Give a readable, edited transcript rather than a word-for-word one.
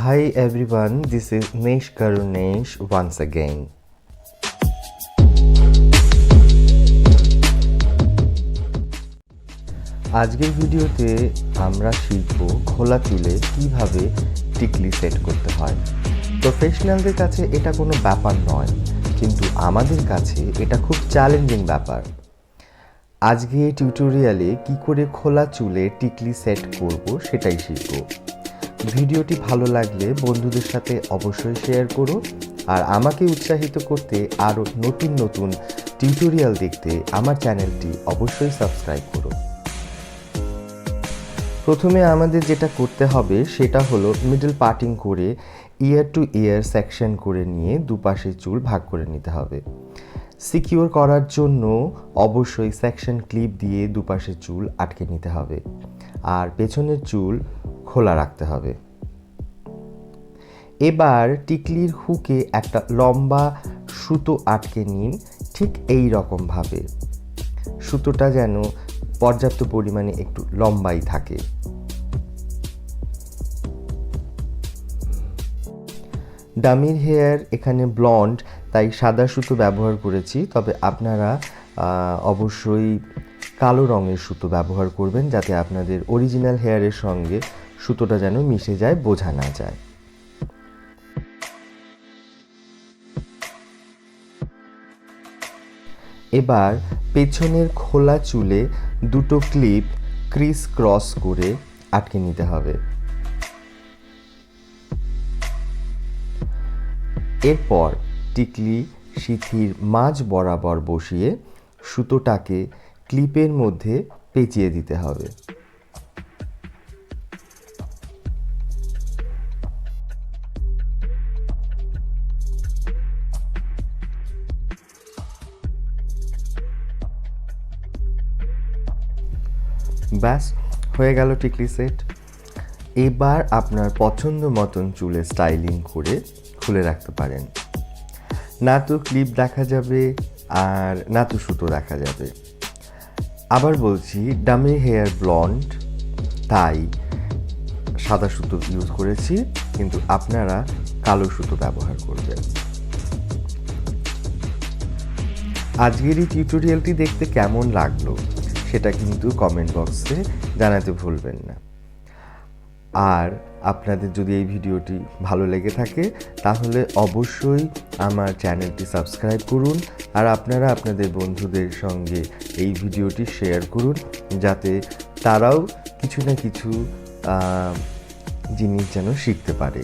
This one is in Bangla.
Hi everyone, this is Nesh Karunesh once again. আজকের ভিডিওতে আমরা শিখব খোলা চুলে কিভাবে টিকলি সেট করতে হয়। প্রফেশনালদের কাছে এটা কোনো ব্যাপার নয়, কিন্তু আমাদের কাছে এটা খুব চ্যালেঞ্জিং ব্যাপার। আজকে এই টিউটোরিয়ালে কি করে খোলা চুলে টিকলি সেট করব সেটাই শিখব। ভিডিওটি ভালো লাগলে বন্ধুদের সাথে অবশ্যই শেয়ার করো, আর আমাকে উৎসাহিত করতে আরও নতুন নতুন টিউটোরিয়াল দেখতে আমার চ্যানেলটি অবশ্যই সাবস্ক্রাইব করো। প্রথমে আমাদের যেটা করতে হবে সেটা হলো মিডল পার্টিং করে ইয়ার টু ইয়ার সেকশন করে নিয়ে দুপাশে চুল ভাগ করে নিতে হবে। সিকিউর করার জন্য অবশ্যই সেকশন ক্লিপ দিয়ে দুপাশে চুল আটকে নিতে হবে, আর পেছনের চুল খোলা রাখতে হবে। এবার টিকলির হুকে একটা লম্বা সুতো আটকে নিন, ঠিক এই রকমভাবে। সুতোটা যেন পর্যাপ্ত পরিমাণে একটু লম্বাই থাকে। ডামির হেয়ার এখানে ব্লন্ড, তাই সাদা সুতো ব্যবহার করেছি, তবে আপনারা অবশ্যই কালো রঙের সুতো ব্যবহার করবেন, যাতে আপনাদের অরিজিনাল হেয়ারের সঙ্গে সুতোটা যেন মিশে যায়, বোঝা না যায়। এবার পেছনের খোলা চুলে দুটো ক্লিপ ক্রিস ক্রস করে আটকে নিতে হবে। এরপর টিকলি সিঁথির মাঝ বরাবর বসিয়ে সুতোটাকে ক্লিপের মধ্যে পেঁচিয়ে দিতে হবে। ব্যাস, হয়ে গেল টিকলি সেট। এবার আপনার পছন্দ মতন চুলে স্টাইলিং করে খুলে রাখতে পারেন। না তো ক্লিপ দেখা যাবে, আর না তো সুতো দেখা যাবে। আবার বলছি, ডামি হেয়ার ব্লন্ড, তাই সাদা সুতো ইউজ করেছি, কিন্তু আপনারা কালো সুতো ব্যবহার করবেন। আজকের এই টিউটোরিয়ালটি দেখতে কেমন লাগলো সেটা কিন্তু কমেন্ট বক্সে জানাতে ভুলবেন না। আর আপনাদের যদি এই ভিডিওটি ভালো লেগে থাকে তাহলে অবশ্যই আমার চ্যানেলটি সাবস্ক্রাইব করুন, আর আপনারা আপনাদের বন্ধুদের সঙ্গে এই ভিডিওটি শেয়ার করুন, যাতে তারাও কিছু না কিছু জিনিস যেন শিখতে পারে।